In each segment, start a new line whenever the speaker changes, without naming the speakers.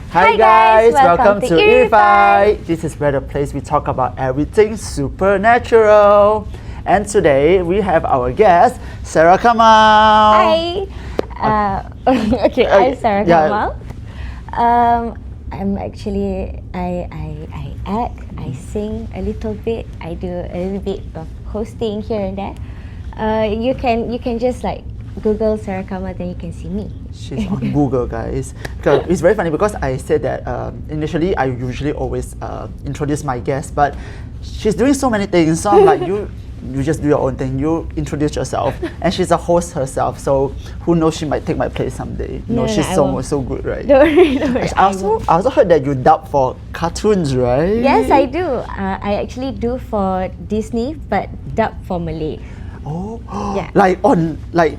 Hi guys, welcome to eerified. This is where the place we talk about everything supernatural. And today we have our guest, Serra Kamal.
Hi. Okay, I'm Serra Kamal. I'm actually I act, I sing a little bit. I do a little bit of hosting here and there. You can just like Google Serra Kamal, then you can see me.
She's on Google, guys. It's very funny because I said that initially I usually always introduce my guests, but she's doing so many things. So I'm like, you just do your own thing. You introduce yourself, and she's a host herself. So who knows, she might take my place someday. She's so good, right?
Don't worry.
I also heard that you dub for cartoons, right?
Yes, I do. I actually do for Disney, but dub for Malay.
Oh,
yeah.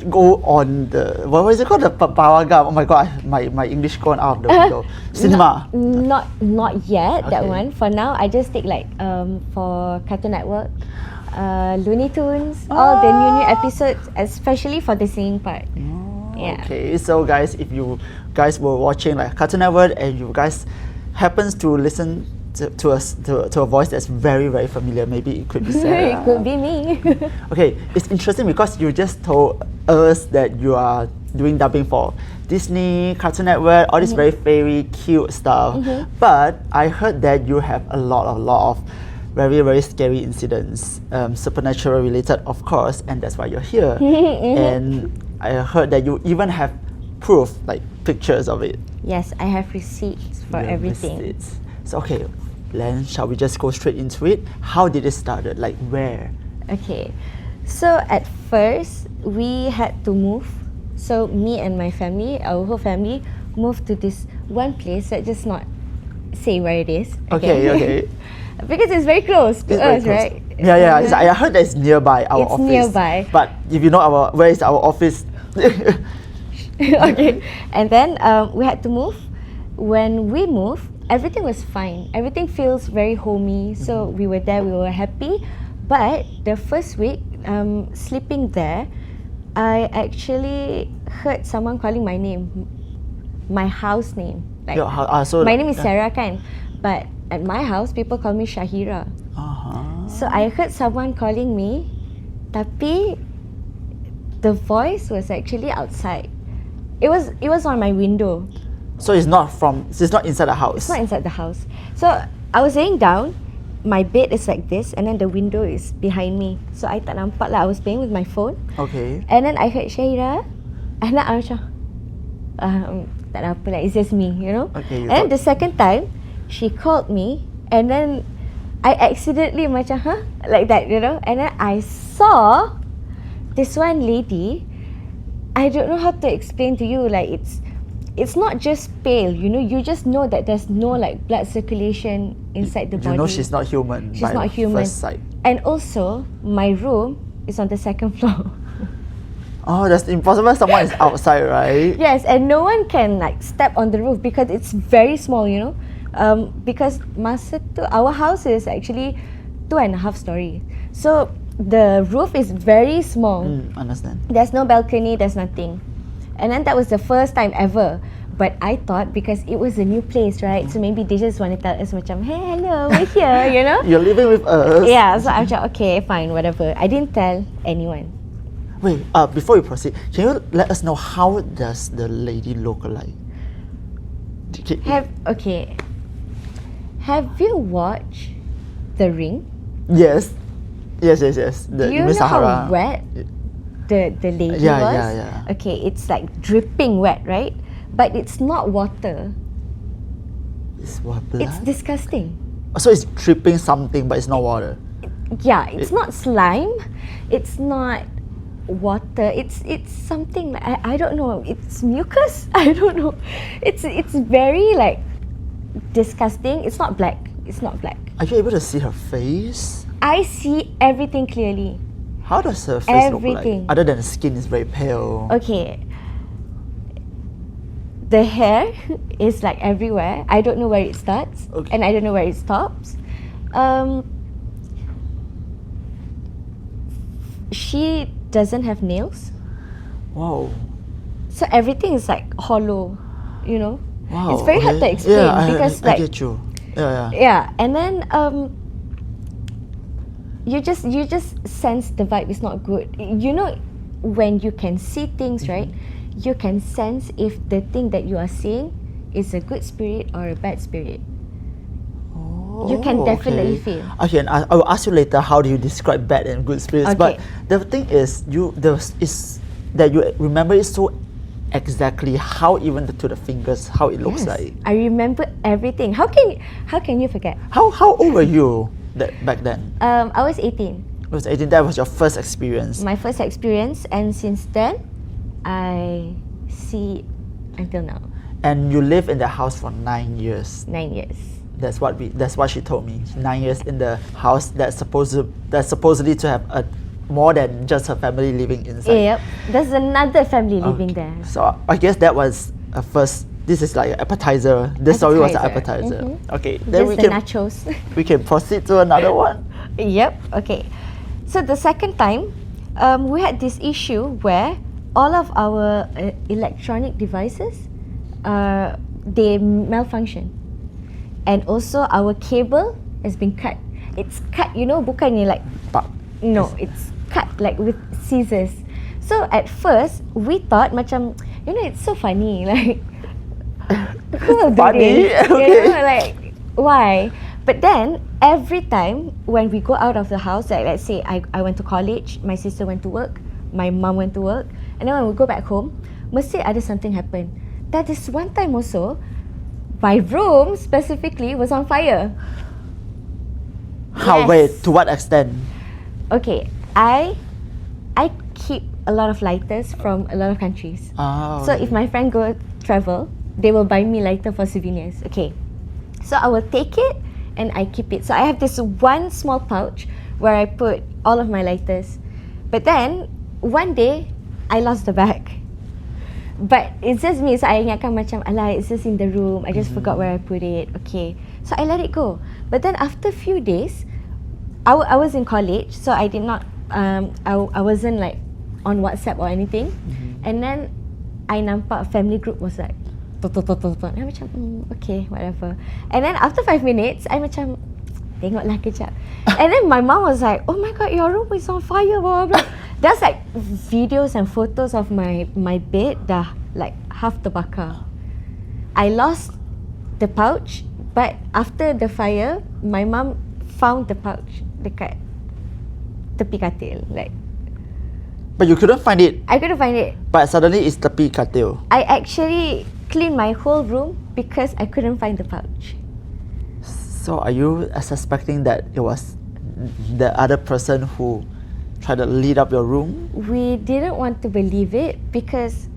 Go on the what is it called, the pawagam? Oh my god, my English gone out of the window. Cinema.
Not yet.
Okay.
That one. For now, I just take like for Cartoon Network, Looney Tunes, all the new episodes, especially for the singing part. Yeah.
Okay, so guys, if you guys were watching like Cartoon Network and you guys happens to listen to a voice that's very, very familiar, maybe it could be Sarah.
It could be me.
Okay, it's interesting because you just told us that you are doing dubbing for Disney, Cartoon Network, all this very fairy, cute stuff. But I heard that you have a lot of very, very scary incidents, supernatural related, of course, and that's why you're here. And I heard that you even have proof, like pictures of it.
Yes, I have receipts for everything.
Receipts. So okay, then shall we just go straight into it? How did it started? Like where?
Okay, so at first we had to move. So me and my family, our whole family, moved to this one place. Let's just not say where it is.
Okay.
Because it's very close to us, right?
Yeah. I heard that it's nearby our office.
It's nearby.
But if you know where is our office?
Okay, and then we had to move. When we moved, everything was fine. Everything feels very homey. So we were there, we were happy. But the first week, sleeping there, I actually heard someone calling my name, my house name. Like, my name is Sarah kan, but at my house, people call me Shahira. So I heard someone calling me, tapi the voice was actually outside. It was on my window.
So it's not inside the house.
It's not inside the house. So I was laying down, my bed is like this, and then the window is behind me. So I tak nampak lah. I was playing with my phone.
Okay.
And then I heard Shahira, and then I macam, tak ada apa lah. It's just me, you know.
Okay.
And then the second time, she called me, and then I accidentally macam like that, you know. And then I saw this one lady. I don't know how to explain to you. Like it's not just pale, you know. You just know that there's no like blood circulation inside the body.
You know she's not human.
She's not human.
First sight.
And also, my room is on the second floor.
Oh, that's impossible. Someone is outside, right?
Yes, and no one can like step on the roof because it's very small, you know. Because our house is actually 2.5 story. So the roof is very small.
Understand.
There's no balcony, there's nothing. And then that was the first time ever. But I thought because it was a new place, right? So maybe they just want to tell us macam, hey, hello, we're here, you know?
You're living with us.
Yeah, so I'm like, okay, fine, whatever. I didn't tell anyone.
Wait, before we proceed, can you let us know how does the lady look like?
Have you watched The Ring?
Yes. Do
you know how wet the lady was?
Yeah.
Okay, it's like dripping wet, right? But it's not water.
It's what, blood?
It's disgusting.
So it's dripping something, but it's not water.
Yeah, it's not slime. It's not water. It's something like, I don't know. It's mucus. I don't know. It's very like disgusting. It's not black.
Are you able to see her face?
I see everything clearly.
How does her face look
Everything.
like? Other than the skin is very pale.
Okay. The hair is like everywhere. I don't know where it starts, and I don't know where it stops. She doesn't have nails.
Wow.
So everything is like hollow, you know.
Wow.
It's very hard to explain because
I get you. Yeah.
yeah, and then you just sense the vibe is not good. You know, when you can see things, right? You can sense if the thing that you are seeing is a good spirit or a bad spirit. You can definitely feel.
Okay, and I will ask you later how do you describe bad and good spirits.
Okay.
But the thing is, that you remember it so exactly, how even to the fingers, how it looks like.
I remember everything. How can you forget?
How old were you back then?
I was 18.
It was 18. That was your first experience.
My first experience, and since then, I see until now.
And you live in the house for 9 years.
9 years.
That's what she told me. 9 years in the house that's supposedly to have more than just her family living inside.
Yep, there's another family living there.
So I guess that was a first. This is like an appetizer. This story was an appetizer. Okay, then
Just the nachos.
we can proceed to another one.
Yep. Okay. So the second time, we had this issue where all of our electronic devices, they malfunction, and also our cable has been cut. It's cut, you know, bukannya like no, it's cut like with scissors. So at first we thought macam, you know, it's so funny, like who will do
funny?
this?
Okay.
You know, like why? But then every time when we go out of the house, like let's say I went to college, my sister went to work, my mom went to work, and then when we go back home, mesti ada something happen. That is one time also, my room specifically was on fire.
How?
Yes.
Wait, to what extent?
Okay, I keep a lot of lighters from a lot of countries.
Oh,
So if my friend go travel, they will buy me lighter for souvenirs. Okay, so I will take it and I keep it. So I have this one small pouch where I put all of my lighters. But then one day I lost the bag. But it's just me, so I ingatkan macam, alah, it's just in the room, I just forgot where I put it. Okay, so I let it go. But then after a few days, I was in college, so I did not, I wasn't like on WhatsApp or anything. And then I nampak family group was like, and I macam, okay, whatever. And then after 5 minutes, I macam, tengoklah kejap. And then my mom was like, oh my god, your room is on fire, blah blah blah. There's like videos and photos of my bed dah like half terbakar. I lost the pouch, but after the fire, my mom found the pouch dekat tepi katil. Like,
But you couldn't find it.
I couldn't find it.
But suddenly it's tepi katil.
I actually cleaned my whole room because I couldn't find the pouch.
So are you suspecting that it was the other person who tried to lead up your room?
We didn't want to believe it because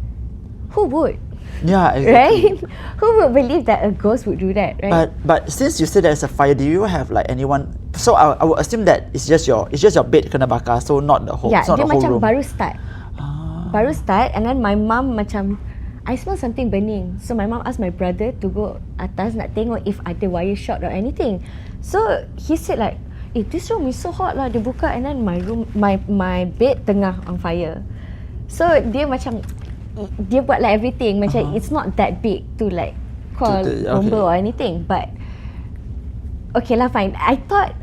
who would?
Yeah, exactly.
Right? Who would believe that a ghost would do that, right?
But since you said there's a fire, do you have like anyone? So I would assume that it's just your bed kena bakar, so not the whole.
Yeah,
it's not
dia
the whole
macam
room.
baru start, and then my mum macam, I smell something burning. So my mum asked my brother to go atas nak tengok if ada wire short or anything. So he said like, this room is so hot lah. Dia buka and then my bed tengah on fire. So dia macam, dia buat like everything. Macam it's not that big to like call bomba or anything. But okay lah, fine. I thought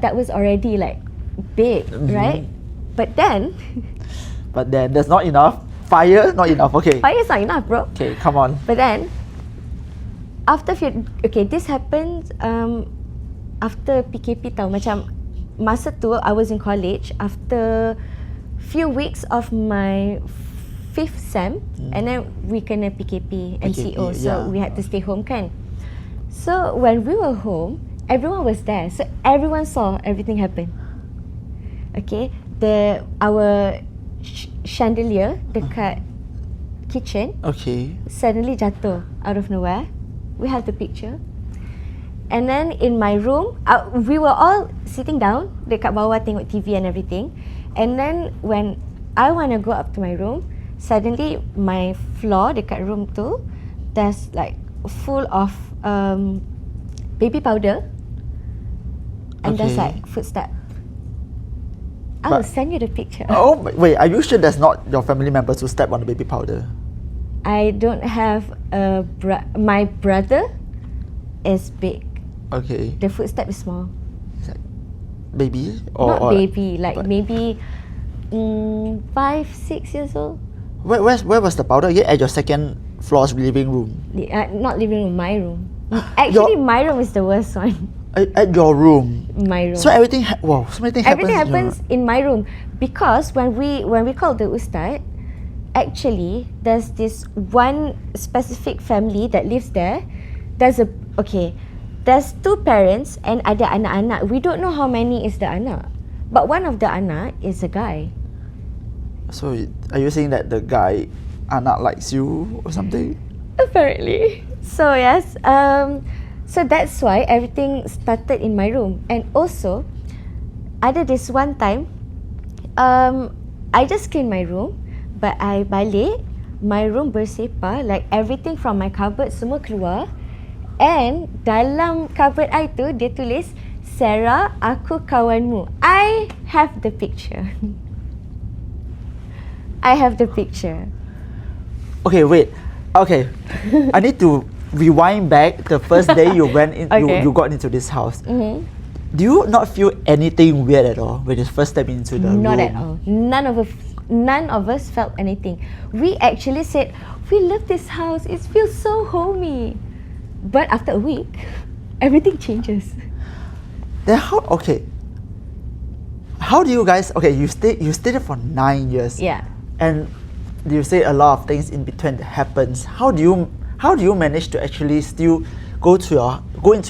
that was already like big, right? But then
there's not enough. Fire, not enough. Okay.
fire is not enough, bro.
Okay, come on.
But then this happened after PKP tau. Macam masa tu I was in college after few weeks of my 5th sem, and then we kena PKP MCO, so we had to stay home kan. So when we were home, everyone was there, so everyone saw everything happen. Okay, our chandelier dekat kitchen suddenly jatuh out of nowhere. We have the picture. And then in my room, we were all sitting down dekat bawah tengok TV and everything. And then when I want to go up to my room, suddenly my floor dekat room tu, there's like full of baby powder, and there's like footsteps. I will send you the picture.
Oh wait, are you sure there's not your family members who step on the baby powder?
I don't have my brother is big.
Okay.
The footstep is small.
Baby?
Not baby, like
but-
maybe 5-6 years old.
Where was the powder again? At your second floor's living room?
Not living room, my room. Actually, my room is the worst one.
At your room?
My room.
So everything, so many things
Everything
happens
happens in my room because when we call the ustad, actually there's this one specific family that lives there. There's two parents and ada anak-anak. We don't know how many is the anak, but one of the anak is a guy.
So are you saying that the guy anak likes you or something?
Apparently. So yes, so that's why everything started in my room. And also, ada this one time, I just cleaned my room, but I balik, my room bersepah, like everything from my cupboard semua keluar. And dalam cupboard I tu, dia tulis, Serra, aku kawanmu. I have the picture. I have the picture.
Okay, wait. Okay. I need to rewind back the first day you went in,
Okay.
you got into this house.
Mm-hmm.
Do you not feel anything weird at all when you first stepped into the room?
Not at all. None of us felt anything. We actually said, we love this house. It feels so homey. But after a week, everything changes.
Then how do you guys, you stayed there for 9 years.
Yeah.
And you say a lot of things in between that happens. How do you manage to actually still go into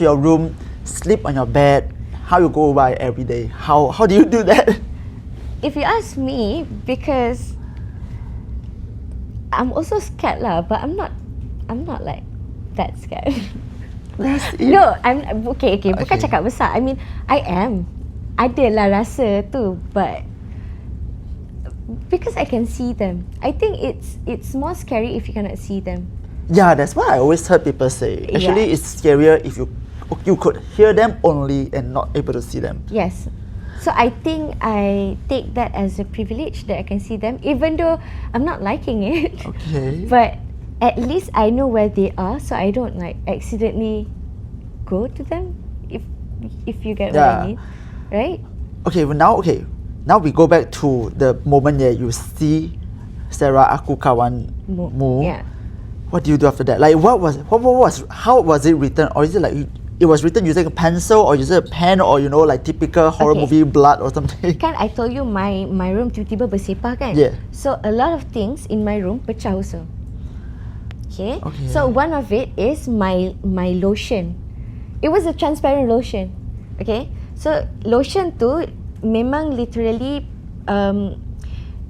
your room, sleep on your bed? How you go by every day? How do you do that?
If you ask me, because I'm also scared lah, but I'm not like that scared. No, I'm okay. Bukan cakap besar. I mean, I am. Adalah rasa tu, but because I can see them, I think it's more scary if you cannot see them.
Yeah, that's what I always heard people say. Actually, it's scarier if you could hear them only and not able to see them.
Yes. So I think I take that as a privilege that I can see them, even though I'm not liking it.
Okay.
But at least I know where they are, so I don't like accidentally go to them. If you get what I mean, right?
Now we go back to the moment that you see Serra, aku kawanmu.
Yeah.
What do you do after that? Like how was it written? Or is it like it was written using a pencil or using a pen or like typical horror movie blood or something?
Kan I told you my room tiba-tiba bersepah kan?
Yeah.
So a lot of things in my room pecah also. Okay. So one of it is my lotion. It was a transparent lotion. Okay. So lotion tu memang literally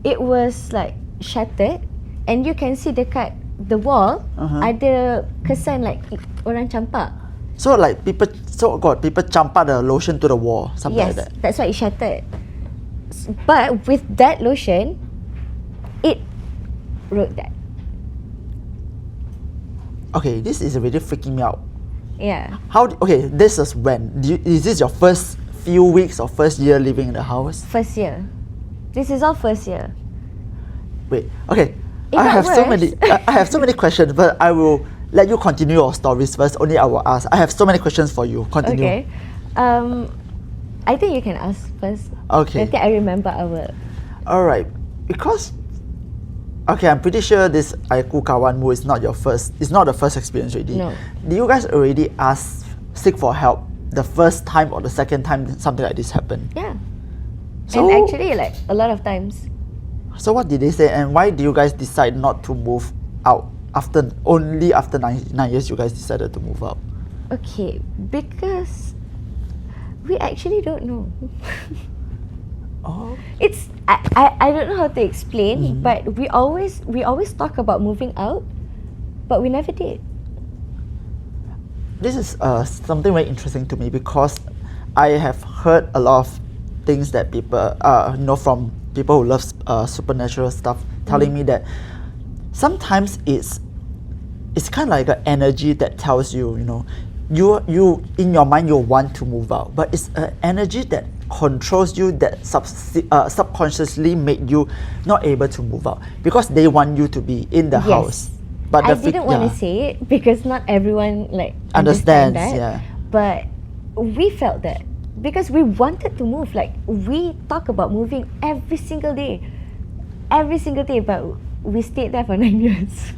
it was like shattered and you can see dekat the wall ada kesan like orang campak.
So like people campak the lotion to the wall, something like that.
Yes, that's why it shattered. But with that lotion, it wrote that.
Okay, this is really freaking me out.
Yeah.
This is when? Is this your first few weeks or first year living in the house?
First year. This is all first year.
Wait, okay.
It
I
got
have so many questions, but I will let you continue your stories first. Only I will ask. I have so many questions for you. Continue.
Okay. I think you can ask first.
Okay.
Nanti I remember I will.
Alright. Because I'm pretty sure this Aku Kawanmu is not the first experience already.
No.
Do you guys already seek for help the first time or the second time something like this happened?
Yeah.
So,
and actually like a lot of times.
So what did they say and why do you guys decide not to move out only after 9 years you guys decided to move out?
Okay, because we actually don't know.
Oh.
It's I don't know how to explain, but we always talk about moving out, but we never did.
This is something very interesting to me because I have heard a lot of things that people from people who love supernatural stuff telling me that sometimes it's kind of like an energy that tells you you in your mind you want to move out, but it's an energy that controls you that subconsciously make you not able to move out because they want you to be in the house. But
I didn't want to say it because not everyone like understand that.
Yeah.
But we felt that because we wanted to move. Like we talk about moving every single day, but we stayed there for 9 years.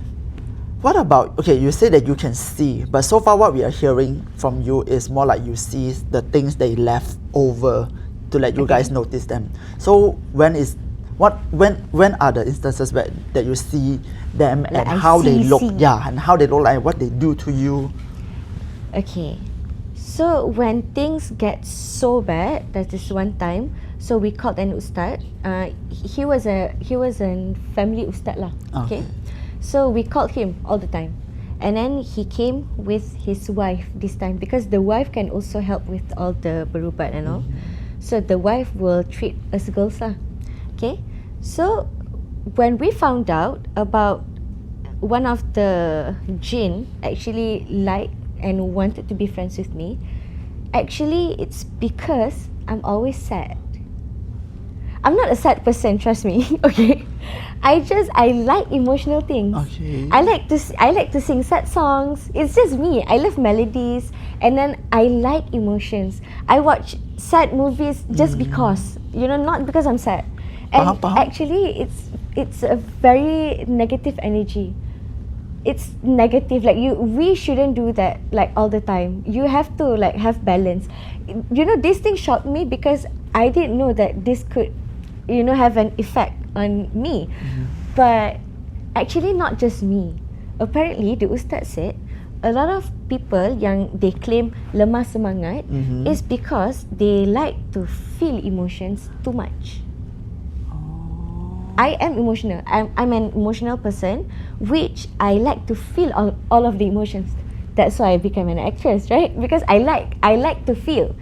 What about, okay, you say that you can see, but so far what we are hearing from you is more like you see the things they left over to let you guys notice them. So when are the instances where that you see them
Like
and how they look?
see.
Yeah, and how they look like, what they do to you.
Okay, so when things get so bad, there's this one time. So we called an ustad. He was a family ustad lah. Okay. So we called him all the time, and then he came with his wife this time because the wife can also help with all the berubat and all. So the wife will treat us girls lah. Okay. So when we found out about one of the jinn actually liked and wanted to be friends with me, actually it's because I'm always sad. I'm not a sad person, trust me. Okay, I like emotional things.
Okay.
I like to sing sad songs. It's just me. I love melodies, and then I like emotions. I watch sad movies just because, not because I'm sad. And actually, it's a very negative energy. It's negative. Like we shouldn't do that like all the time. You have to like have balance. This thing shocked me because I didn't know that this could, have an effect on me. But actually not just me. Apparently the ustaz said a lot of people yang they claim lemah semangat is because they like to feel emotions too much. I am emotional. I'm an emotional person, which I like to feel all of the emotions. That's why I became an actress, right? Because I like to feel.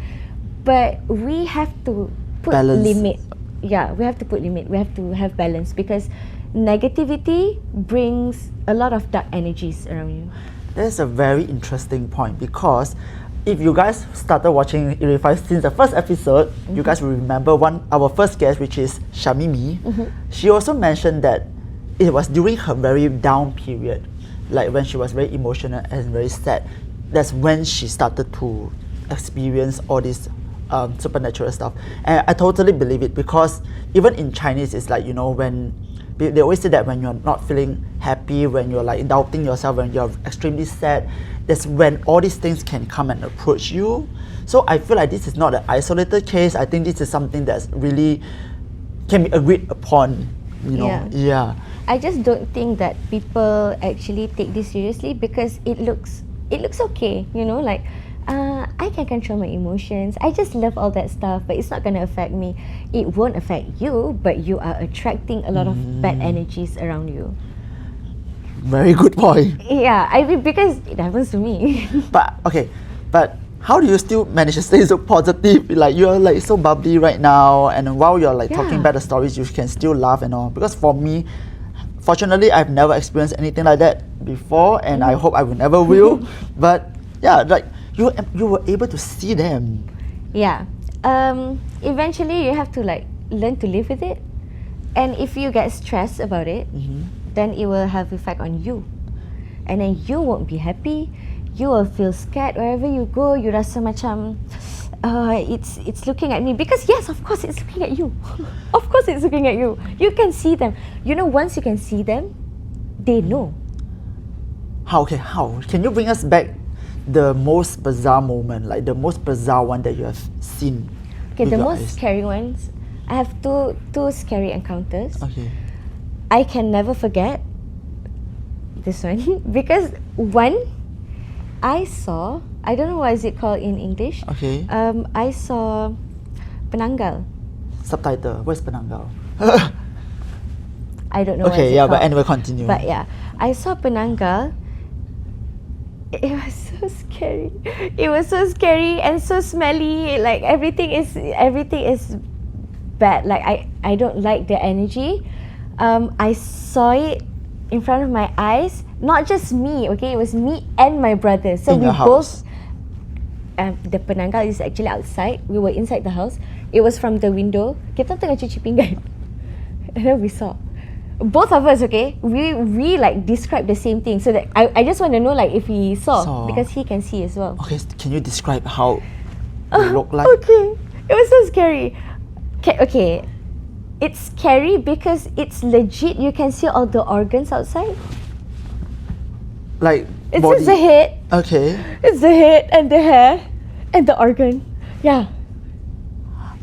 But we have to put limit. Yeah, we have to put limit. We have to have balance because negativity brings a lot of dark energies around you.
That's a very interesting point because if you guys started watching eerified since the first episode, you guys will remember our first guest, which is Shamimi. She also mentioned that it was during her very down period, like when she was very emotional and very sad. That's when she started to experience all this supernatural stuff. And I totally believe it because even in Chinese, it's like, when they always say that when you're not feeling happy, when you're like doubting yourself, when you're extremely sad, that's when all these things can come and approach you. So I feel like this is not an isolated case. I think this is something that's really can be agreed upon, Yeah.
I just don't think that people actually take this seriously because it looks okay, like I can control my emotions. I just love all that stuff, but it's not going to affect me. It won't affect you, but you are attracting a lot of bad energies around you.
Very good point.
Yeah, I mean, because it happens to me.
But how do you still manage to stay so positive? Like you're like so bubbly right now, and while you're like talking about the stories, you can still laugh and all. Because for me, fortunately, I've never experienced anything like that before, and I hope I will never will. But yeah, like you were able to see them.
Yeah. Eventually, you have to like learn to live with it, and if you get stressed about it, then it will have effect on you, and then you won't be happy. You will feel scared wherever you go. You rasa macam it's looking at me because yes, of course it's looking at you. Of course it's looking at you. You can see them. Once you can see them, they know.
How can you bring us back the most bizarre moment, like the most bizarre one that you have seen?
Okay, the most scary ones. I have two scary encounters.
Okay.
I can never forget this one because one, I saw, I don't know what is it called in English.
Okay.
I saw Penanggal.
Subtitle. Where's Penanggal?
I don't know.
Okay, yeah, but anyway, continue.
But yeah, I saw Penanggal. It was so scary. It was so scary and so smelly. Like everything is bad. Like I don't like the energy. I saw it in front of my eyes. Not just me, okay? It was me and my brother. So
in
we
both.
The Penanggal is actually outside. We were inside the house. It was from the window. Kita tengah cuci pinggan, and then we saw. both of us, okay, we like describe the same thing. So that I just want to know like if he saw, because he can see as well.
Okay, can you describe how it looked like?
Okay, it was so scary. Okay, it's scary because it's legit. You can see all the organs outside.
Like
It's
body.
just the head.
Okay.
It's the head and the hair and the organ. Yeah.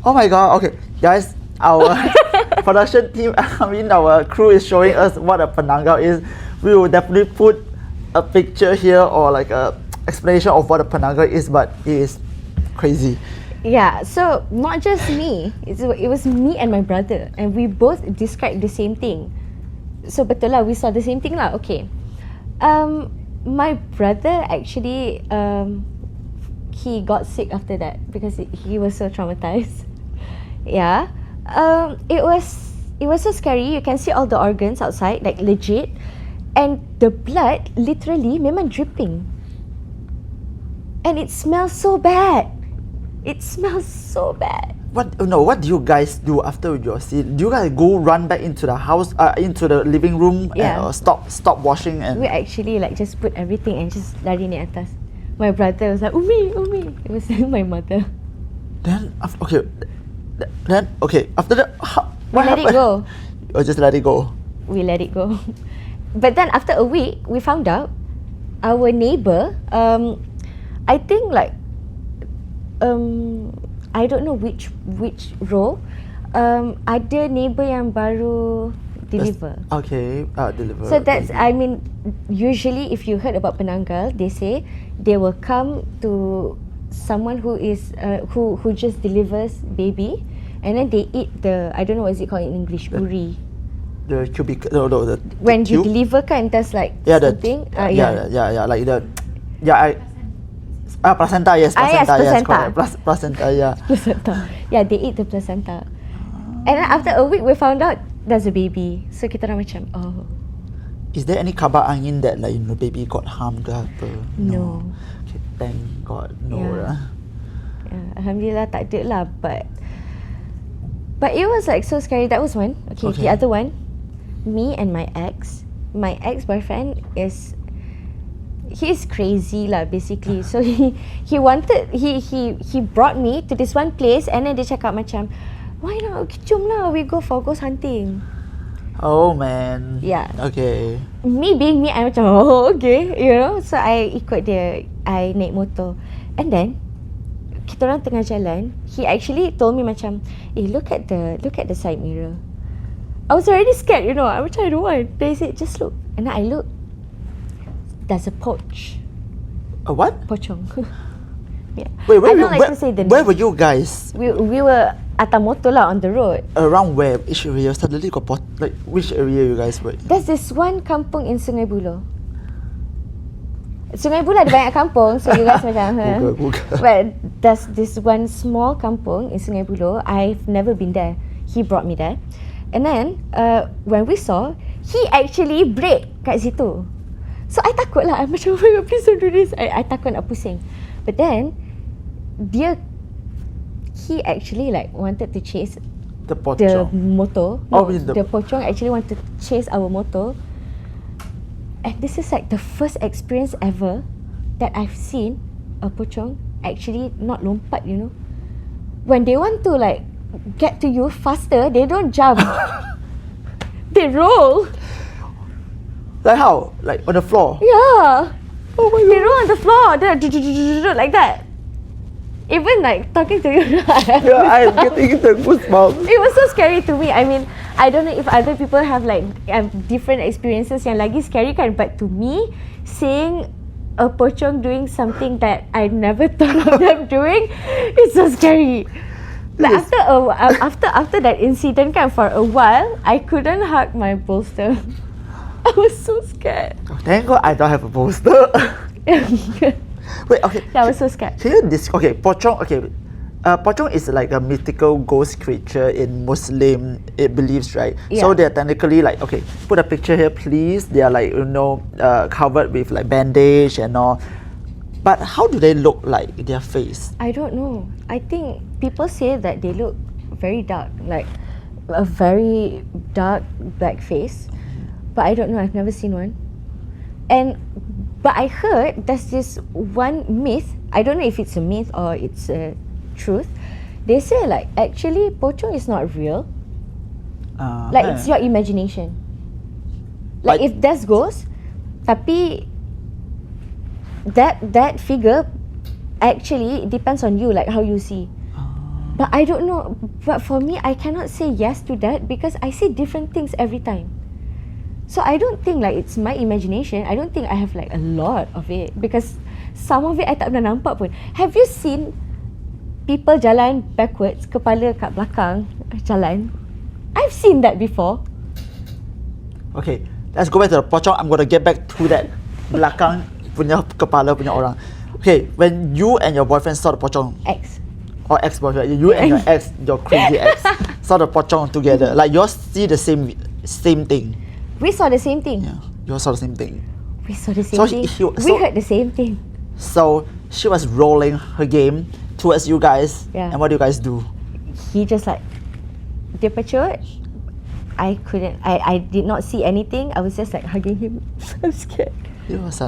Oh my god. Okay, guys, our production team, I mean our crew is showing us what a Penanggal is. We will definitely put a picture here or like a explanation of what a Penanggal is, but it is crazy.
Yeah, so not just me, it was me and my brother, and we both described the same thing. So betul lah, we saw the same thing lah. Okay. My brother actually, he got sick after that because he was so traumatized. Yeah. It was so scary. You can see all the organs outside, like legit, and the blood literally memang dripping. And it smells so bad. It smells so bad.
What do you guys do after you see? Do you guys go run back into the house, into the living room,
Yeah.
and stop washing and?
We actually like just put everything and just lari naik atas. My brother was like, Umi. It was my mother.
Then okay. After that,
We
what
let
happened?
it go.
Or just let it go.
We let it go. But then after a week, we found out our neighbor, I think like, I don't know which row, ada neighbor yang baru deliver.
Okay, deliver.
So that's, I mean, usually if you heard about Penanggal, they say they will come to someone who is who just delivers baby, and then they eat the, I don't know what is it called in English, uri.
The cubic, the
When you
tube?
deliver kan, there's like
Yeah,
something.
like the, placenta, yes,
yes,
placenta, yes,
placenta.
correct. Placenta, yeah.
Placenta. Yeah, they eat the placenta. And then after a week, we found out there's a baby. So kita orang macam, oh.
Is there any kabar angin that like baby got harmed ke apa?
No.
Okay, thank God, no
Yeah.
lah.
Yeah, Alhamdulillah tak ada lah, but it was like so scary. That was one. Okay.
Okay.
The other one, me and my ex-boyfriend he's crazy lah basically. So he brought me to this one place, and then dia cakap macam, why not jom lah we go for ghost hunting.
Oh man.
Yeah.
Okay.
Me being me, I macam, oh okay, you know. So I ikut dia, I naik motor, and then kita orang tengah jalan, he actually told me macam, look at the side mirror. I was already scared, you know. I macam, I don't want. They said just look, and then I look. There's a poach.
A what?
Pocong. Yeah.
Wait,
I don't like to say the
where
name.
were you guys?
We were atas motor lah on the road.
Around where? Which area? Suddenly got like which area you guys were?
There's this one kampung in Sungai Buloh. Sungai Buloh ada banyak kampung, so you guys macam,
Google.
But there's this one small kampung in Sungai Buloh. I've never been there. He brought me there. And then, when we saw, he actually brake kat situ. So I takut lah. I'm macam, oh my God, please don't do this. I takut nak pusing. But then, he actually like wanted to chase
The
the
pocong.
motor.
Oh,
No,
with
the pocong actually wanted to chase our motor. And this is like the first experience ever that I've seen a pocong actually not lompat, you know. When they want to like get to you faster, they don't jump. They roll.
Like how? Like on the floor?
Yeah.
Oh my
They
God.
roll on the floor. They're like that. Even like talking to you.
Yeah, I'm getting the goosebumps.
It was so scary to me. I mean, I don't know if other people have like different experiences yang lagi scary kan, but to me, seeing a pocong doing something that I never thought of them doing, it's so scary. Like
Yes.
after that incident kan, for a while, I couldn't hug my bolster. I was so scared.
Thank God I don't have a poster. Wait, okay.
I was so scared.
Can you okay, pocong, okay. Pocong is like a mythical ghost creature in Muslim beliefs, right? So
Yeah.
they're technically like, okay, put a picture here please. They are like, covered with like bandage and all. But how do they look like, their face?
I don't know. I think people say that they look very dark. Like a very dark black face, but I don't know. I've never seen one. But I heard there's this one myth. I don't know if it's a myth or it's a truth. They say like actually pocong is not real. Like it's your imagination. Like if there's ghosts, tapi that figure actually depends on you, like how you see. But I don't know. But for me, I cannot say yes to that because I see different things every time. So I don't think like it's my imagination. I don't think I have like a lot of it because some of it I tak pernah nampak pun. Have you seen people jalan backwards, kepala kat belakang jalan? I've seen that before.
Okay, let's go back to the pocong. I'm gonna get back to that belakang punya kepala punya orang. Okay, when you and your boyfriend saw the pocong, or ex-boyfriend, you and your ex, your crazy ex, saw the pocong together. Like you all see the same thing.
We saw the same thing.
Yeah, you all saw the same thing.
We saw the same thing. We heard the same thing.
So she was rolling her game towards you guys.
Yeah.
And what do you guys do?
He just like, dia pecut. I did not see anything. I was just like hugging him. I'm scared.
It was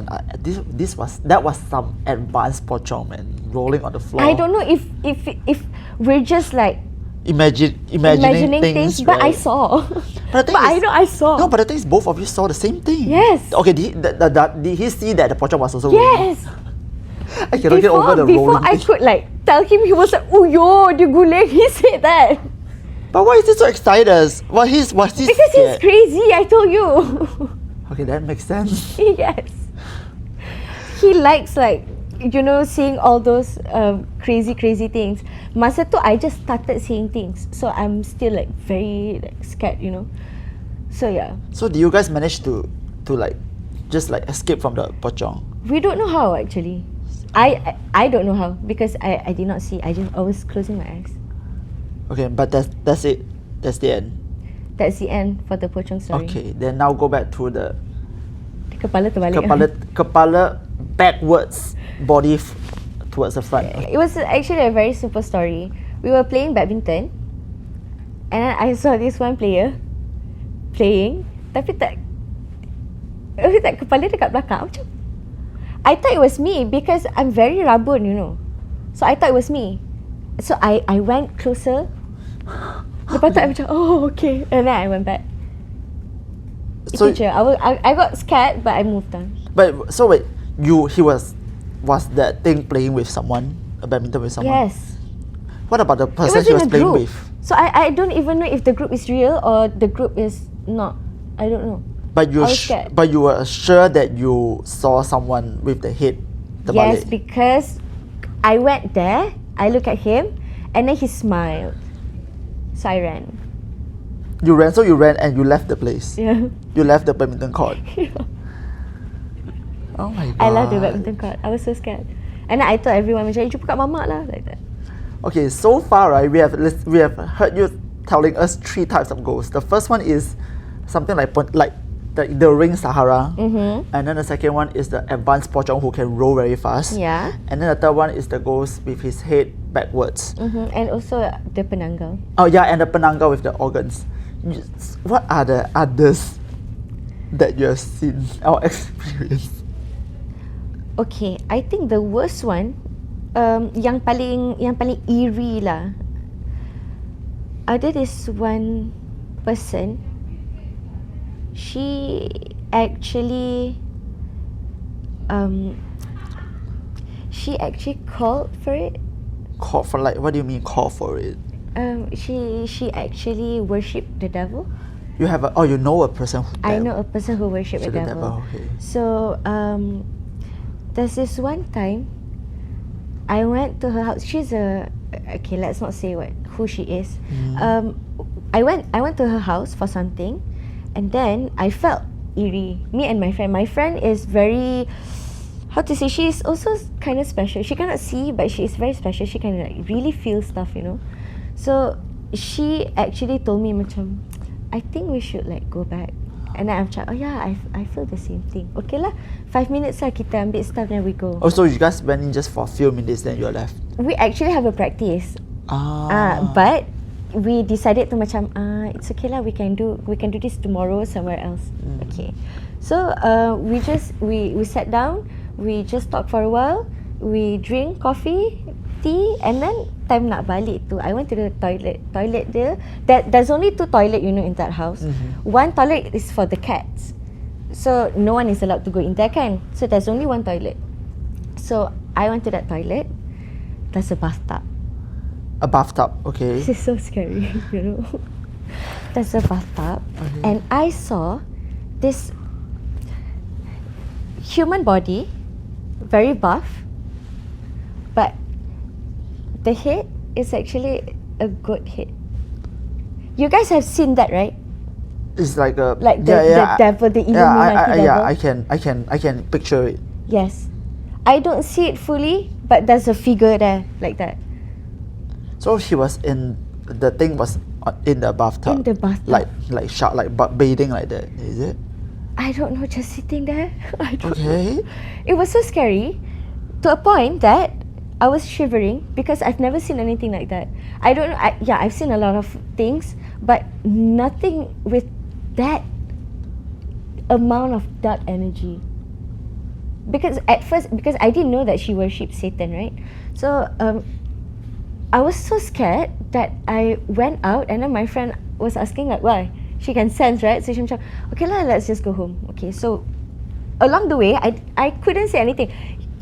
that was some advanced pocong, man, rolling on the floor.
I don't know if we're just like
imagining things,
but
right?
I saw.
But
I know I saw.
No, but the thing is, both of you saw the same thing.
Yes.
Okay, did he see that the pocong was also rolling?
Yes.
I cannot get over the rolling.
Before I could like tell him, he was like, "Oh yo, dia guling." He said that.
But why is he so excited? Was he
Because
scared?
he's crazy. I told you.
Okay, that makes sense.
Yes. He likes like, you know, seeing all those crazy things. Masa tu I just started seeing things, so I'm still like very like scared, you know. So yeah.
So do you guys manage to like just like escape from the pocong?
We don't know how actually. I don't know how because I did not see. I was closing my eyes.
Okay, but that's it. That's the end.
That's the end for the pocong story.
Okay, then now go back to the
Kepala terbalik.
kepala backwards, body towards the front.
It was actually a very simple story. We were playing badminton, and then I saw this one player playing, tapi tak kepala dekat belakang macam. I thought it was me because I'm very rabun, you know. So I thought it was me. So I went closer. Lepas tu I macam, oh okay, and then I went back.
So
Itu je. I got scared, but I moved on.
But so wait, was that thing playing with someone, a badminton with someone?
Yes.
What about the
It
person
was
he
in
was
a
playing
group.
with?
So I don't even know if the group is real or the group is not. I don't know.
But
I was scared.
but you were sure that you saw someone with the head.
Yes, because I went there, I looked at him, and then he smiled. So I ran.
You ran and you left the place.
Yeah.
You left the badminton court.
Yeah.
Oh my god.
I love the badminton court. I was so scared. And then I told everyone, macam, jumpa kat mamak lah, like that.
Okay, so far, right, we have heard you telling us 3 types of ghosts. The first one is something like the ring Sahara, and then the second one is the advanced pocong who can roll very fast.
Yeah.
And then the third one is the ghost with his head backwards.
And also the Penanggal.
Oh yeah, and the Penanggal with the organs. What are the others that you have seen or experienced?
Okay, I think the worst one, yang paling eerie lah. Ada this one person. She actually called for it.
Call for, like, what do you mean call for it?
She actually worshipped the devil.
You know a person who
I know a person who worshipped the devil.
Okay.
So there's this one time I went to her house. She's okay, let's not say who she is. I went to her house for something, and then I felt eerie. Me and my friend. My friend is very, how to say, she's also kind of special. She cannot see, but she is very special. She can like really feel stuff, you know. So she actually told me macam, I think we should like go back. And then I'm like, oh yeah, I feel the same thing. Okay lah, 5 minutes lah kita ambil stuff, then we go.
Oh, so you guys went in just for a few minutes, then you left?
We actually have a practice. But we decided to macam it's okay lah, we can do this tomorrow somewhere else. Okay, so we sat down, we just talked for a while, we drink coffee, tea, and then time nak balik tu, I went to the toilet there. There's only 2 toilet, you know, in that house. One toilet is for the cats, so no one is allowed to go in there kan, so there's only 1 toilet. So I went to that toilet. There's a bathtub.
A bathtub, okay.
This is so scary, you know. There's a bathtub, and I saw this human body, very buff, but the head is actually a goat head. You guys have seen that, right?
It's like a
the devil, the Illuminati devil.
I can picture it.
Yes, I don't see it fully, but there's a figure there like that.
So she was in the thing was in the bathtub.
In the bathtub.
Like bathing like that, is it?
I don't know, just sitting there. I don't
Okay.
know. It was so scary to a point that I was shivering because I've never seen anything like that. I don't know. I've seen a lot of things, but nothing with that amount of dark energy. Because at first, because I didn't know that she worshipped Satan, right? So I was so scared that I went out, and then my friend was asking like, why? She can sense, right? So she was like, okay lah, let's just go home. Okay, so along the way, I couldn't say anything.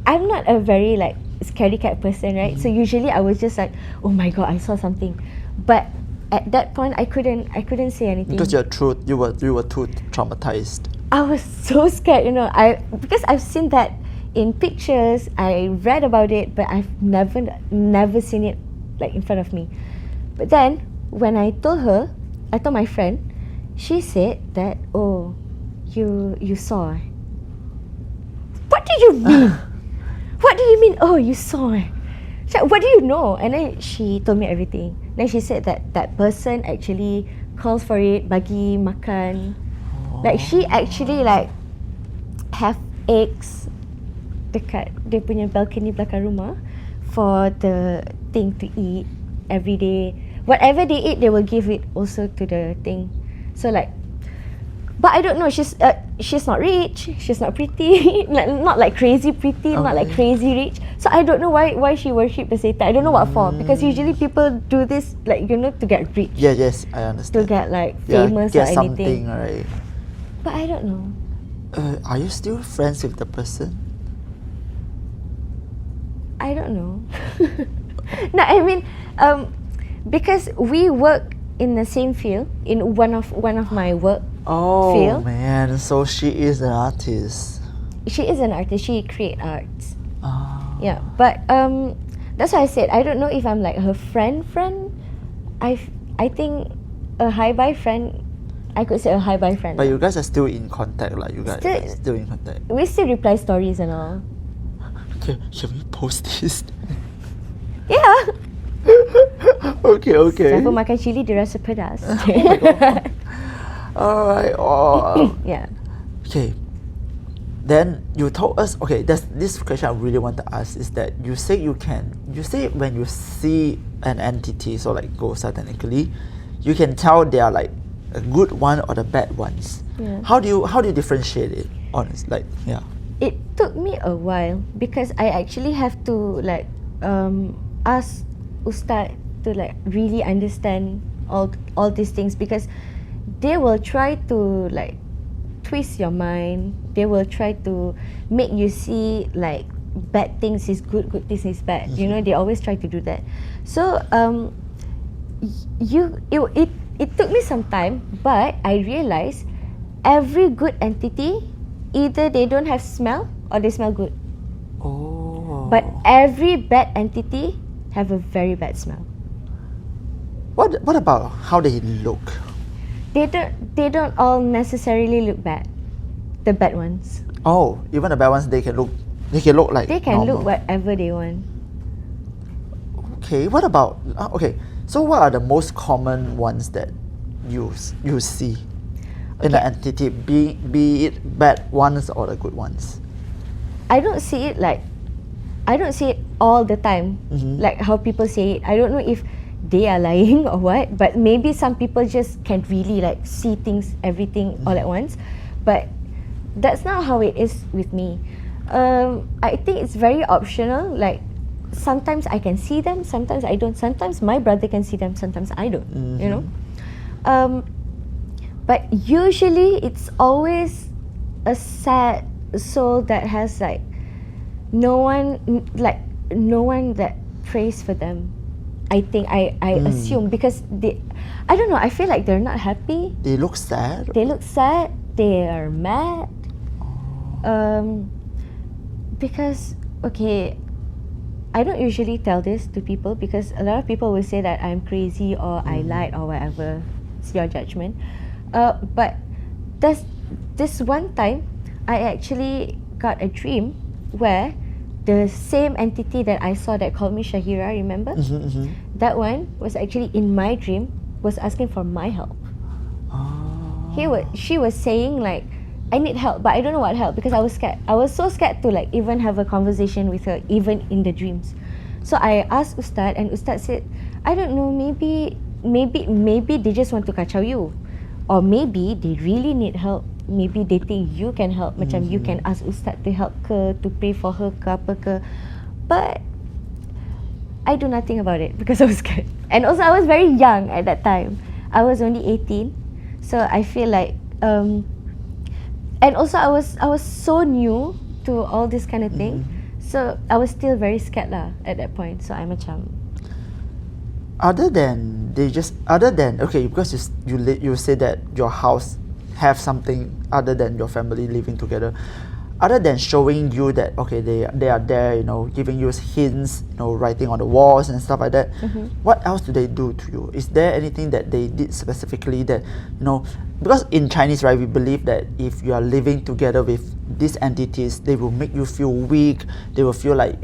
I'm not a very like scaredy cat person, right? So usually I was just like, oh my god, I saw something. But at that point, I couldn't say anything.
Because you were too traumatized.
I was so scared, you know. Because I've seen that in pictures, I read about it, but I've never seen it like in front of me. But then when I told my friend, she said that, oh, you saw. What do you mean? What do you mean? Oh, you saw. She said, what do you know? And then she told me everything. Then she said that person actually calls for it, bagi makan. Like she actually like have eggs dekat dia punya balcony belakang rumah for the thing to eat every day. Whatever they eat, they will give it also to the thing. So like, but I don't know. She's not rich. She's not pretty. not like crazy pretty. Okay. Not like crazy rich. So I don't know why she worshipped the Satan. I don't know what for. Because usually people do this like, you know, to get rich.
Yeah, yes, I understand.
To get like famous or
get
anything.
Something, right?
But I don't know.
Are you still friends with the person?
I don't know. No, I mean, because we work in the same field, in one of my work field.
Oh man, so she is an artist.
She is an artist. She create arts.
Oh.
Yeah, but that's why I said I don't know if I'm like her friend. I think a hi-bye friend. I could say a hi-bye friend.
But you guys are still in contact, like you guys are still in contact.
We still reply stories and all.
Okay, can we post this?
Yeah.
Okay.
Siapa makan cili dia rasa pedas.
Oh my god. Alright. Oh.
Yeah.
Okay. Then you told us. Okay, that's this question I really want to ask is that you say when you see an entity, so like ghosts are technically, you can tell they are like a good one or the bad ones.
Yeah.
How do you differentiate it? Honest, like yeah.
It took me a while because I actually have to like ask Ustad to like really understand all these things, because they will try to like twist your mind. They will try to make you see like bad things is good, good things is bad. You know, they always try to do that. So it took me some time, but I realized every good entity, either they don't have smell or they smell good.
Oh.
But every bad entity have a very bad smell.
What about how they look?
They don't all necessarily look bad. The bad ones.
Oh, even the bad ones, they can look like
They can
normal.
look whatever they want.
Okay, what about so what are the most common ones that you see in the entity, be it bad ones or the good ones?
I don't see it all the time, like how people say it. I don't know if they are lying or what, but maybe some people just can't really like see things, everything all at once. But that's not how it is with me. I think it's very optional. Like sometimes I can see them, sometimes I don't. Sometimes my brother can see them, sometimes I don't. You know. But usually it's always a sad soul that has like no one that prays for them. I think I assume because I don't know, I feel like they're not happy.
They look sad.
They look sad. They are mad. Because okay, I don't usually tell this to people because a lot of people will say that I'm crazy or I lied or whatever. It's your judgment. But there's this one time I actually got a dream where the same entity that I saw that called me Shahira, remember? That one was actually in my dream, was asking for my help. She was saying like, I need help, but I don't know what help because I was scared. I was so scared to like even have a conversation with her, even in the dreams. So I asked Ustad, and Ustad said, I don't know, maybe they just want to kacau you, or maybe they really need help. Maybe they think you can help. Macam you can ask Ustad to help ke, to pray for her ke apa ke. But I do nothing about it because I was scared. And also I was very young at that time. I was only 18. So I feel like and also I was so new to all this kind of thing. So I was still very scared lah at that point. So I'm macam
other than okay, because you say that your house have something other than your family living together, other than showing you that okay they are there, you know, giving you hints, you know, writing on the walls and stuff like that, what else do they do to you? Is there anything that they did specifically that, you know, because in Chinese, right, we believe that if you are living together with these entities, they will make you feel weak, they will feel like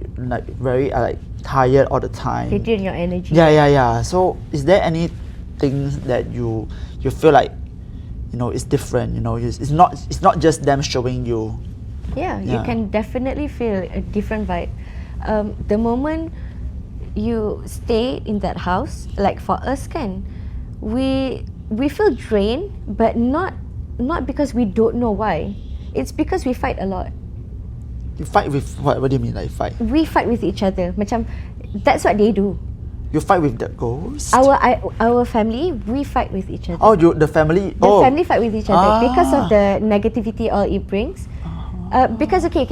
very like tired all the time,
they drain your energy.
Yeah. So is there anything that you feel like, you know, it's different, you know, it's not just them showing you?
Yeah, you can definitely feel a different vibe. The moment you stay in that house, like for us we feel drained, but not because we don't know why. It's because we fight a lot.
You fight with what? What do you mean, like fight?
We fight with each other. Macam that's what they do.
You fight with the ghost?
Our family, we fight with each other.
Oh, the family?
The family fight with each other because of the negativity all it brings. Because okay,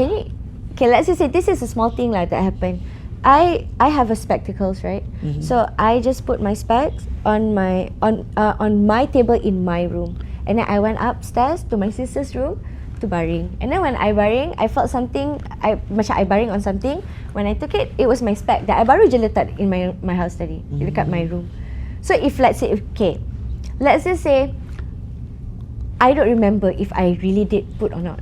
let's just say this is a small thing like that happened. I have a spectacles, right? So I just put my specs on my table in my room, and then I went upstairs to my sister's room to baring. And then when I baring, I felt something. Macam I baring on something. When I took it, it was my spec that I baru je letak in my house tadi, dekat my room. So if let's just say I don't remember if I really did put or not.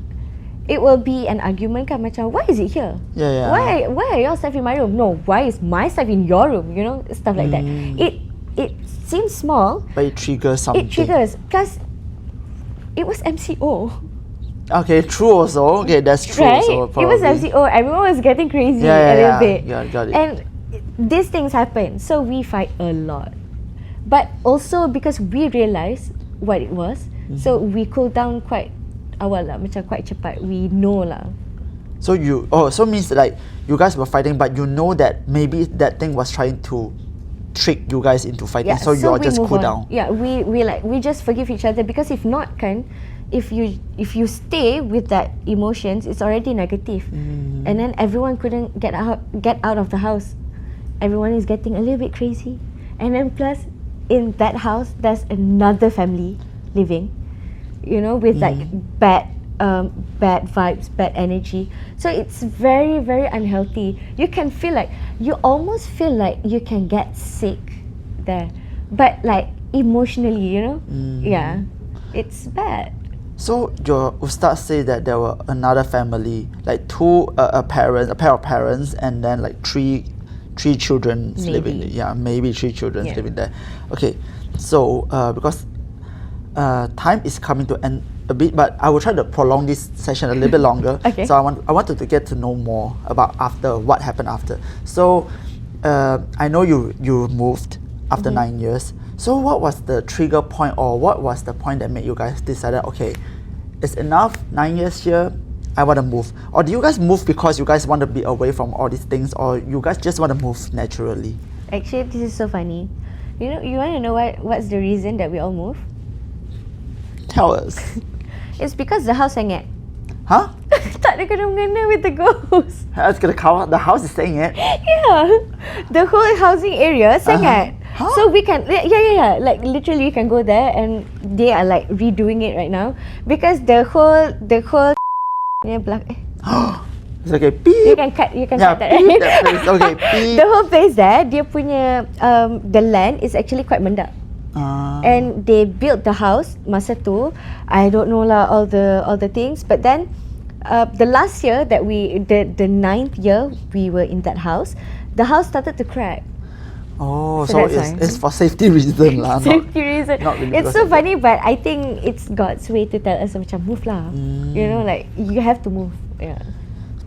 It will be an argument kan, macam why is it here?
Yeah.
Why are your stuff in my room? No, why is my stuff in your room? You know, stuff like that. It seems small,
but it triggers something.
It triggers because it was MCO.
Okay, true also. Okay, that's true
right?
also. Probably.
It was MCO. Everyone was getting crazy a little bit.
Yeah, got it.
And these things happen, so we fight a lot. But also because we realised what it was, so we cool down quite awal lah, macam quite cepat. We know lah.
So so means like you guys were fighting, but you know that maybe that thing was trying to trick you guys into fighting. So you all just cool down.
Yeah, we just forgive each other because if not, if you stay with that emotions, it's already negative, and then everyone couldn't get out of the house. Everyone is getting a little bit crazy, and then plus in that house there's another family living, you know, with like bad vibes, bad energy. So it's very, very unhealthy. You almost feel like you can get sick there, but like emotionally, you know, yeah, it's bad.
So your Ustad said that there were another family, like a pair of parents, and then like three children living there. Yeah, maybe 3 children living there. Okay, so because time is coming to end a bit, but I will try to prolong this session a little bit longer.
Okay.
So I wanted to get to know more about what happened after. So I know you moved after 9 years. So what was the trigger point, or what was the point that made you guys decided, okay, it's enough, 9 years here, I want to move? Or do you guys move because you guys want to be away from all these things, or you guys just want to move naturally?
Actually, this is so funny. You want to know what's the reason that we all move?
Tell us.
It's because the house sengit.
Huh?
Tak ada kena-mengena with the ghost.
That's gonna cover the house is saying it.
Yeah, the whole housing area sangat.
Huh?
So we can, yeah. Like literally, you can go there, and they are like redoing it right now because the whole
It's okay. Beep.
you can cut that,
beep
right?
that place. Okay, beep.
The whole place there, dia punya the land is actually quite mendap. And they built the house masa tu. I don't know lah all the things, but then the last year that the 9th year we were in that house, the house started to crack.
Oh,
So
so
that's why.
it's for safety reason lah.
Safety reason.
not really
It's
because
so
of
funny, but I think it's God's way to tell us macam move lah. You know, like you have to move. Yeah.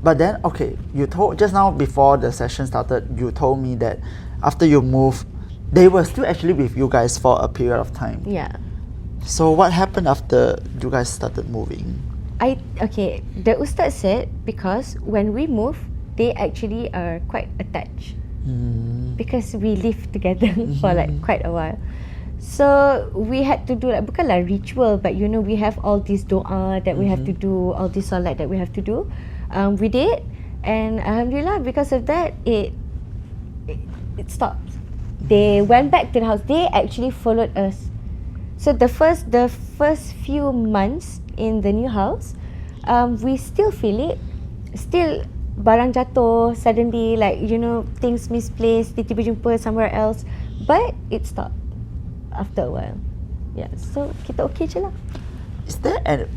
But then, okay, you told just now before the session started, you told me that after you moved, they were still actually with you guys for a period of time.
Yeah.
So what happened after you guys started moving?
The Ustad said because when we move, they actually are quite attached. Because we live together for like quite a while. So we had to do like bukanlah ritual, but you know we have all this doa that we have to do, all this solat that we have to do. We did, and alhamdulillah because of that it stopped. They went back to the house. They actually followed us. So the first few months in the new house, we still feel it. Still barang jatuh suddenly, like you know things misplaced, tiba-tiba jumpa somewhere else, but it stopped after a while. Yeah, so kita okay je lah.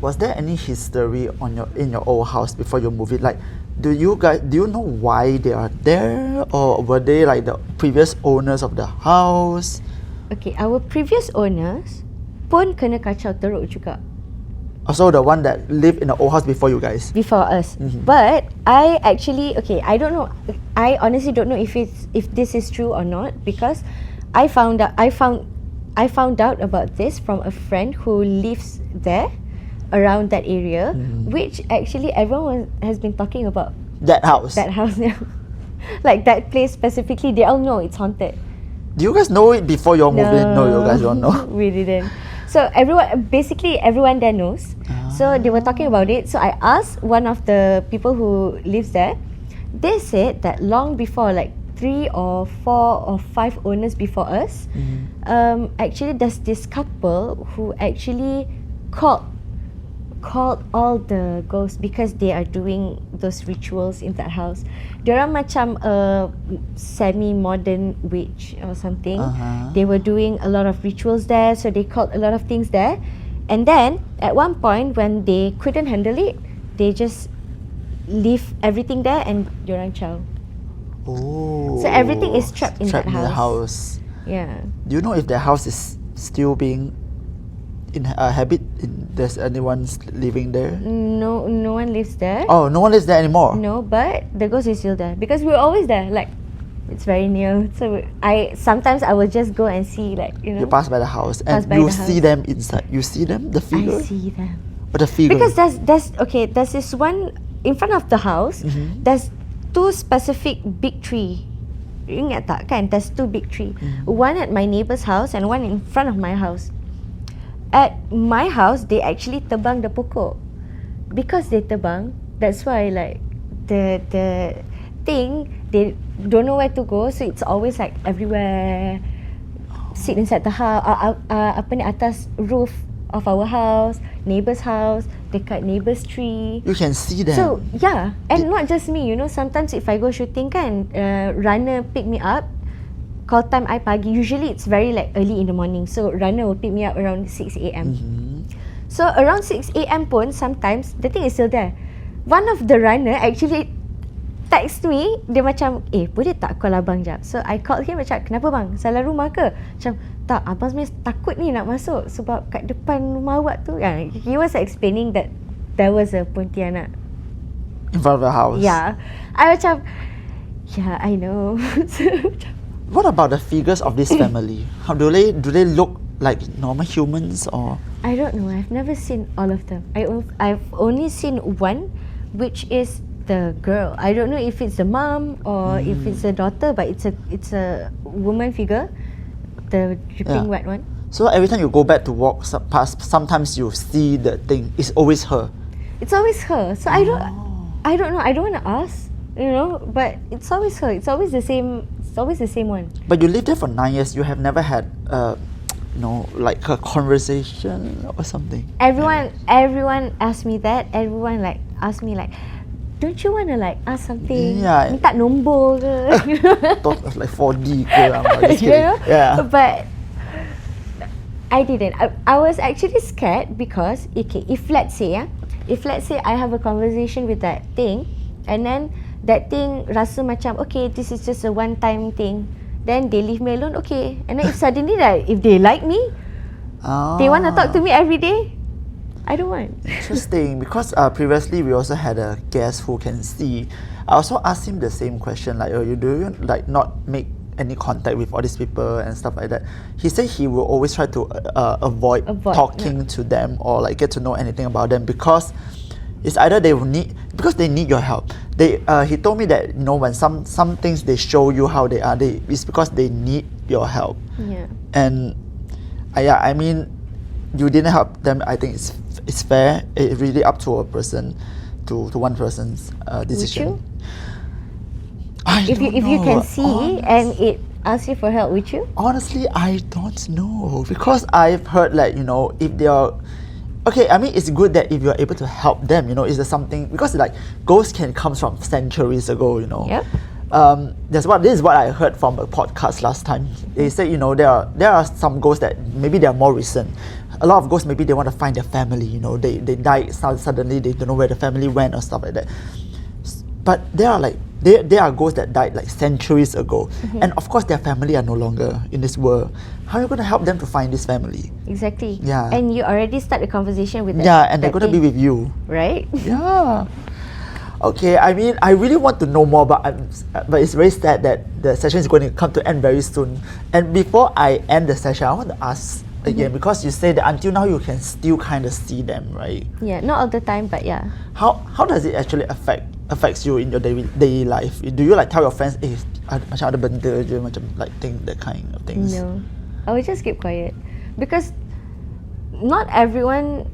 Was there any history in your old house before you move it? Like, do you know why they are there, or were they like the previous owners of the house?
Okay, our previous owners pun kena kacau teruk juga.
Also, the one that lived in the old house before you guys.
Before us. But I actually, I don't know. I honestly don't know if this is true or not, because I found out about this from a friend who lives there, around that area, which actually everyone has been talking about.
That house.
Yeah. Like that place specifically, they all know it's haunted.
Do you guys know it before you all moved in? No, you guys don't know.
We didn't. So everyone there knows. So they were talking about it. So I asked one of the people who lives there. They said that long before, like 3 or 4 or 5 owners before us, actually there's this couple who actually called all the ghosts because they are doing those rituals in that house. Diorang macam a semi-modern witch or something. They were doing a lot of rituals there, so they called a lot of things there. And then at one point when they couldn't handle it, they just leave everything there and diorang ciao.
Oh.
So everything is trapped in that
in the house.
Yeah.
Do you know if the house is still being habit? There's anyone living there?
No one lives there.
Oh, no one lives there anymore.
No, but the ghost is still there because we're always there. Like, it's very near. So sometimes I will just go and see, like, you know.
You pass by the house and you see them inside. You see them, the figure.
I see them.
But the figure.
Because there's this one in front of the house. There's 2 specific big tree. Ingat tak kan? There's 2 big tree. One at my neighbor's house and one in front of my house. At my house, they actually tebang the pokok. Because they tebang, that's why like the thing, they don't know where to go, so it's always like everywhere. Sit inside the house, atas roof of our house, neighbor's house, dekat neighbor's tree.
You can see them.
So yeah, and not just me, you know, sometimes if I go shooting kan, runner pick me up. Call time I pagi, usually it's very like early in the morning, so runner will pick me up around 6 a.m. So around 6 a.m. pun sometimes the thing is still there. One of the runner actually text me, dia macam, boleh tak call abang jap? So I called him macam, kenapa bang? Salah rumah ke? Macam, tak, abang sebenarnya takut ni nak masuk sebab kat depan rumah awak tu. He was explaining that there was a Pontianak
in front of the house.
Yeah. I macam, yeah, I know. So,
What about the figures of this family? How do they look like normal humans or?
I don't know. I've never seen all of them. I've only seen one, which is the girl. I don't know if it's the mom or if it's a daughter, but it's a woman figure, the dripping wet one.
So every time you go back to walk past, sometimes you see the thing. It's always her.
It's always her. So I don't know. I don't want to ask, but it's always her. It's always the same. It's always the same one.
But you lived there for 9 years. You have never had, like a conversation or something.
Everyone asked me that. Everyone asked me don't you want to ask something?
Yeah.
Minta nombor ke?
Like 4D ke lah, just kidding. Yeah.
But I didn't. I was actually scared because if let's say I have a conversation with that thing, and then that thing rasa macam okay, this is just a one-time thing, then they leave me alone, okay. And then if suddenly if they like me, they want to talk to me every day, I don't want.
Interesting, because previously we also had a guest who can see. I also asked him the same question, like, you do like not make any contact with all these people and stuff like that. He said he will always try to avoid talking to them or like get to know anything about them, because it's either they need your help. He told me that when some things they show you how they are, it's because they need your help.
Yeah.
And I mean, you didn't help them. I think it's fair. It's really up to a person, to one person's decision.
Would you? If you can see and it asks you for help, would you?
Honestly, I don't know, because I've heard if they are okay. I mean, it's good that if you're able to help them, is there something, because like ghosts can come from centuries ago,
Yep.
This is what I heard from a podcast last time. They say there are some ghosts that maybe they are more recent. A lot of ghosts, maybe they want to find their family. They died suddenly, they don't know where the family went or stuff like that. But there are ghosts that died like centuries ago, and of course their family are no longer in this world. How are you going to help them to find this family?
Exactly.
Yeah.
And you already start a conversation with them.
Yeah, and they're going to be with you.
Right?
Yeah. Okay, I mean, I really want to know more, but it's very sad that the session is going to come to end very soon. And before I end the session, I want to ask again, because you say that until now you can still kind of see them, right?
Yeah, not all the time, but yeah.
How does it actually affects you in your daily life? Do you like tell your friends, macam ada benda je, macam like that kind of things?
No, I will just keep quiet, because not everyone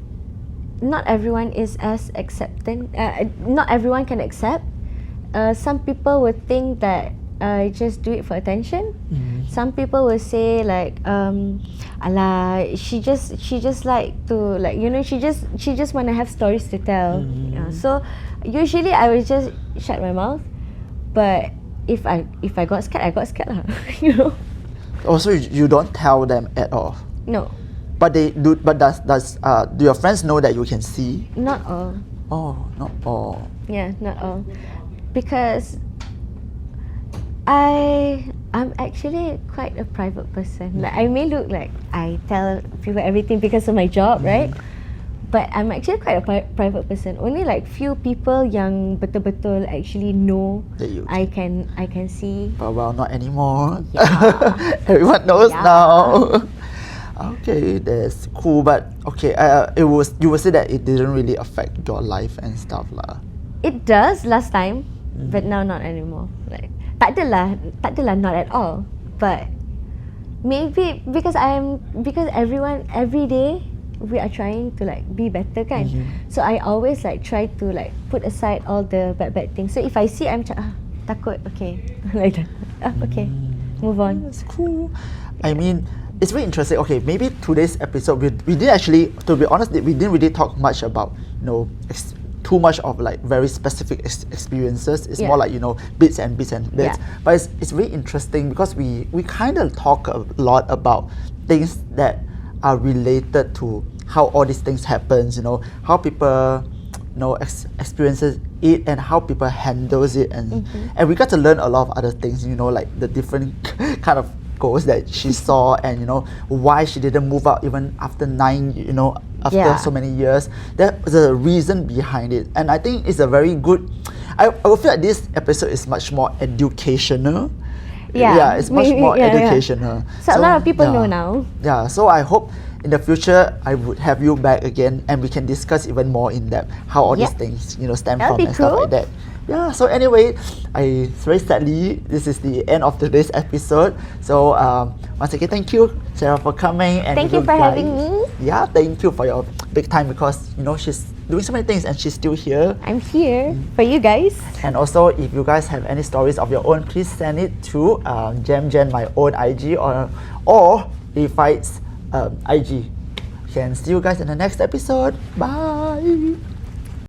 is as accepting. Not everyone can accept. Some people would think that I just do it for attention. Some people will say like, "Alah, she just like to she just want to have stories to tell." So usually I will just shut my mouth. But if I got scared, I got scared lah.
Also, you don't tell them at all.
No.
But they do. But do your friends know that you can see?
Not all.
Oh, not all.
Yeah, not all. Because I'm actually quite a private person. Like, I may look like I tell people everything because of my job, right? But I'm actually quite a private person. Only like few people yang betul-betul actually know
that
I can see.
But well, not anymore.
Yeah.
Everyone knows now. Okay, that's cool. But okay, you will say that it didn't really affect your life and stuff lah.
It does last time, but now not anymore. Like, tak adalah not at all. But maybe because everyone every day we are trying to like be better, kan? So I always like try to like put aside all the bad things. So if I see, I'm takut, okay, like that. Okay, move on.
That's cool. I mean, it's very interesting. Okay, maybe today's episode we did actually, to be honest, we didn't really talk much about too much of like very specific experiences. It's more like bits and bits.
Yeah.
But it's very interesting because we kind of talk a lot about things that are related to how all these things happens. How people experiences it and how people handles it, and we got to learn a lot of other things. Like the different kind of ghosts that she saw, and why she didn't move out even after after so many years. There's a reason behind it, and I think it's a very good. I will feel like this episode is much more educational.
Yeah.
it's much more educational.
So a lot of people know now.
Yeah, so I hope in the future I would have you back again and we can discuss even more in depth how all these things stem
That'll
from
be
and stuff
cool.
like that. Yeah, so anyway, I very sadly this is the end of today's episode. So once again, thank you, Sarah, for coming and
Thank you for having me.
Yeah, thank you for your big time because she's doing so many things and she's still here.
I'm here for you guys.
And also, if you guys have any stories of your own, please send it to Jen, my own IG, or eerified's IG. Can see you guys in the next episode. Bye.